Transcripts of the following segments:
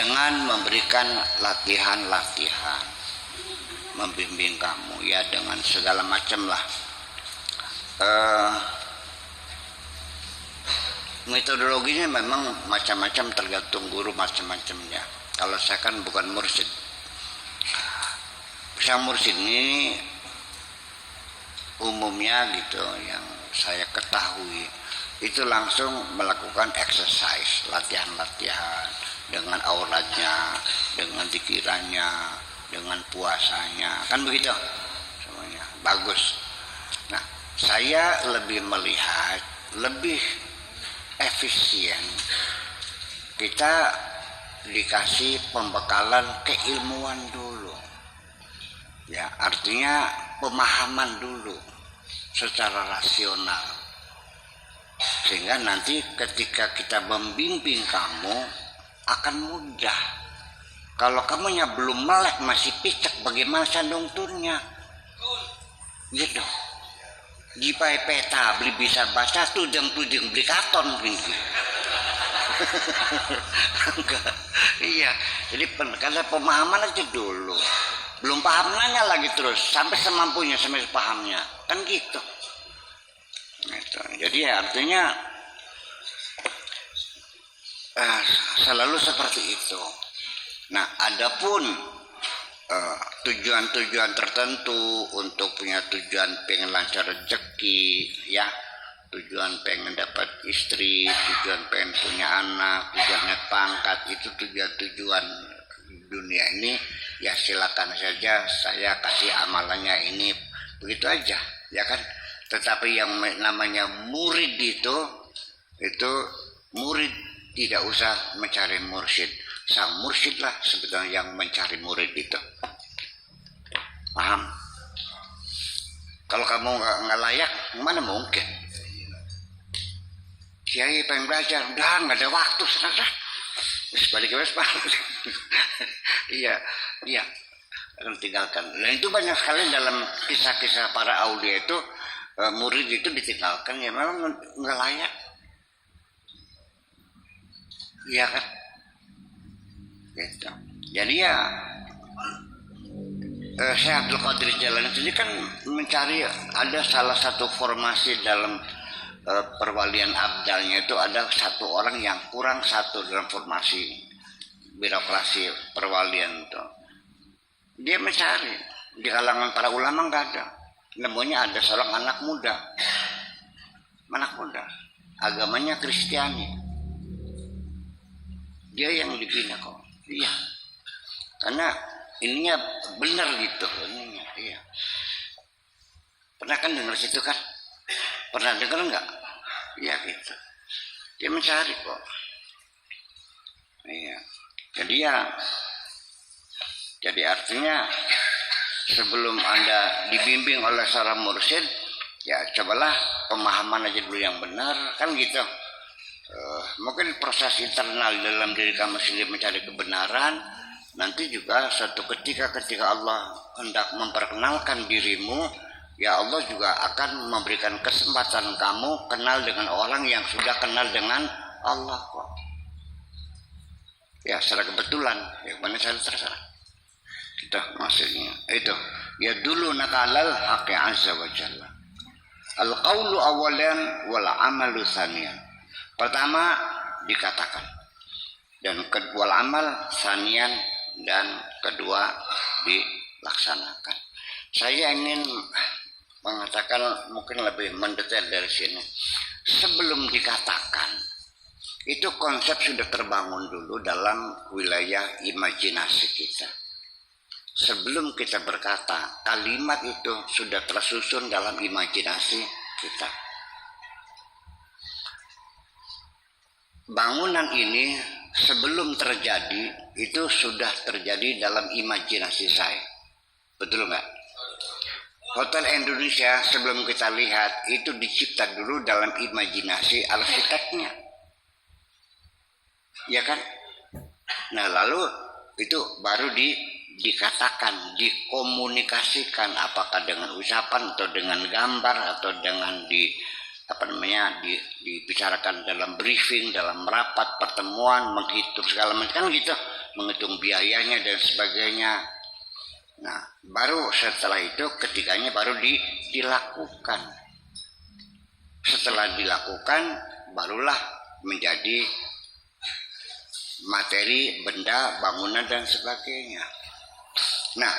dengan memberikan latihan-latihan, membimbing kamu ya dengan segala macam lah. Metodologinya memang macam-macam, tergantung guru macam-macamnya. Kalau saya kan bukan mursyid. Sang mursyid ini umumnya gitu yang saya ketahui itu langsung melakukan exercise, latihan-latihan dengan auratnya, dengan pikirannya, dengan puasanya, kan begitu semuanya bagus. Nah, saya lebih melihat lebih efisien kita dikasih pembekalan keilmuan dulu, ya artinya pemahaman dulu secara rasional, sehingga nanti ketika kita membimbing kamu akan mudah. Kalau kamunya belum melek, masih picek, bagaimana sandung turnya gitu. Jipai peta beli bisa baca tudeng-tudeng beli katon gitu. Enggak. Iya, jadi karena pemahaman aja dulu. Belum paham nanya lagi terus sampai semampunya, sampai pahamnya. Kan gitu. Gitu. Jadi artinya selalu seperti itu. Nah, adapun tujuan-tujuan tertentu untuk punya tujuan pengen lancar rezeki, ya, tujuan pengen dapat istri, tujuan pengen punya anak, tujuannya pangkat, itu tujuan-tujuan dunia ini, ya silakan saja saya kasih amalannya ini, begitu aja, ya kan. Tetapi yang namanya murid itu murid tidak usah mencari mursyid. Sang mursyid lah sebetulnya yang mencari murid itu. Paham? Kalau kamu nggak layak, mana mungkin? Kiai pengen belajar, udah nggak ada waktu sekarang. Balik ke Pak. Iya, akan tinggalkan. Dan itu banyak sekali dalam kisah-kisah para aulia itu, murid itu ditinggalkan, ya memang nggak layak. Iya kan? Gitu. Jadi ya Syekh Abdul Qadir Jailani ini kan mencari, ada salah satu formasi dalam perwalian abdalnya itu ada satu orang yang kurang satu dalam formasi birokrasi perwalian itu. Dia mencari di kalangan para ulama nggak ada, nemunya ada seorang anak muda, agamanya Kristiani. Dia yang dibina kok. Iya, karena ininya benar gitu, ininya, iya. Pernah kan dengar situ kan? Pernah dengar nggak? Iya gitu. Dia mencari kok. Iya. Jadi artinya sebelum Anda dibimbing oleh seorang mursyid, ya cobalah pemahaman aja dulu yang benar, kan gitu. Mungkin proses internal dalam diri kamu sendiri mencari kebenaran, nanti juga suatu ketika Allah hendak memperkenalkan dirimu, ya Allah juga akan memberikan kesempatan kamu kenal dengan orang yang sudah kenal dengan Allah kok. Ya secara kebetulan, ya mana saya terserah. Itu maksudnya. Itu. Ya dulu nakalal haqqi azza wa jalla. Al-qawlu awalan wal amalu tsaniyan. Pertama dikatakan, dan kedua amal sanian, dan kedua dilaksanakan. Saya ingin mengatakan mungkin lebih mendetail dari sini. Sebelum dikatakan, itu konsep sudah terbangun dulu dalam wilayah imajinasi kita. Sebelum kita berkata, kalimat itu sudah tersusun dalam imajinasi kita. Bangunan ini sebelum terjadi itu sudah terjadi dalam imajinasi saya. Betul nggak? Hotel Indonesia sebelum kita lihat itu dicipta dulu dalam imajinasi arsiteknya. Ya kan? Nah lalu itu baru dikatakan, dikomunikasikan, apakah dengan ucapan atau dengan gambar atau dengan dibicarakan dalam briefing, dalam rapat, pertemuan, menghitung segala macam kan gitu. menghitung biayanya dan sebagainya. Nah, baru setelah itu ketiganya baru dilakukan. Setelah dilakukan, barulah menjadi materi, benda, bangunan dan sebagainya. Nah,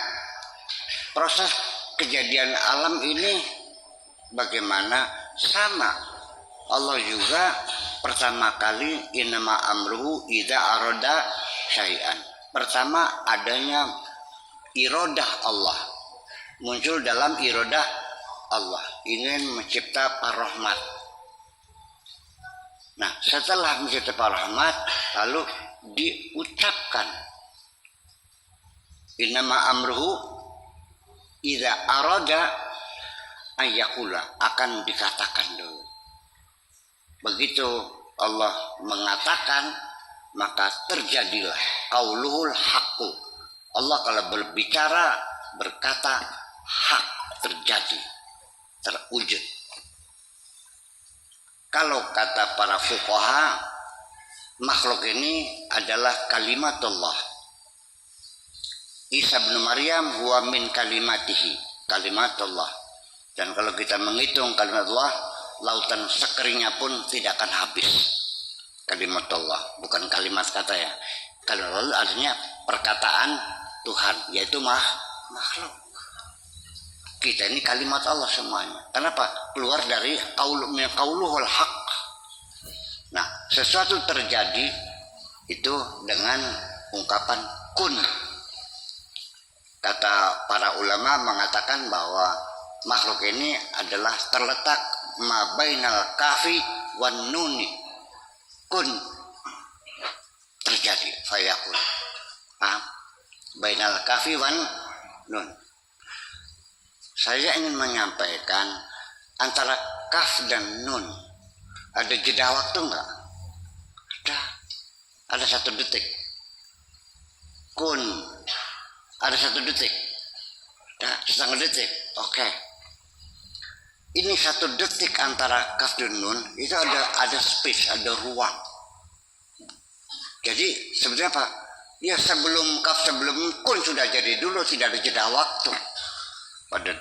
proses kejadian alam ini bagaimana? Sama. Allah juga pertama kali innama amruhu idza arada syai'an. Pertama adanya iradah Allah. Muncul dalam iradah Allah ingin mencipta ar-Rahmat. Nah, setelah mencipta ar-Rahmat lalu diucapkan innama amruhu idza arada ayyakula, akan dikatakan dulu. Begitu Allah mengatakan, maka terjadilah qauluhul haqqu. Allah kalau berbicara, berkata hak, terjadi, terwujud. Kalau kata para fuqaha, makhluk ini adalah kalimatullah. Isa bin Maryam huwa min kalimatihi, kalimatullah. Dan kalau kita menghitung kalimat Allah, lautan sekeringnya pun tidak akan habis. Kalimat Allah, bukan kalimat kata ya. Kalimat Allah artinya perkataan Tuhan, yaitu makhluk. Kita ini kalimat Allah semuanya. Kenapa? Keluar dari qauluhul haq. Nah, sesuatu terjadi itu dengan ungkapan kun. Kata para ulama mengatakan bahwa makhluk ini adalah terletak mabainal kafi wan nuni. Kun, terjadi, fayakun. Bainal kafi wan nun. Saya ingin menyampaikan antara kaf dan nun ada jeda waktu enggak? Ada 1 detik. Kun, ada 1 detik. Setengah detik. Oke. Ini 1 detik antara kaf dan nun itu ada space, ada ruang. Jadi sebenarnya apa? Ya sebelum kaf, sebelum kun sudah jadi dulu, tidak ada jeda waktu. Pada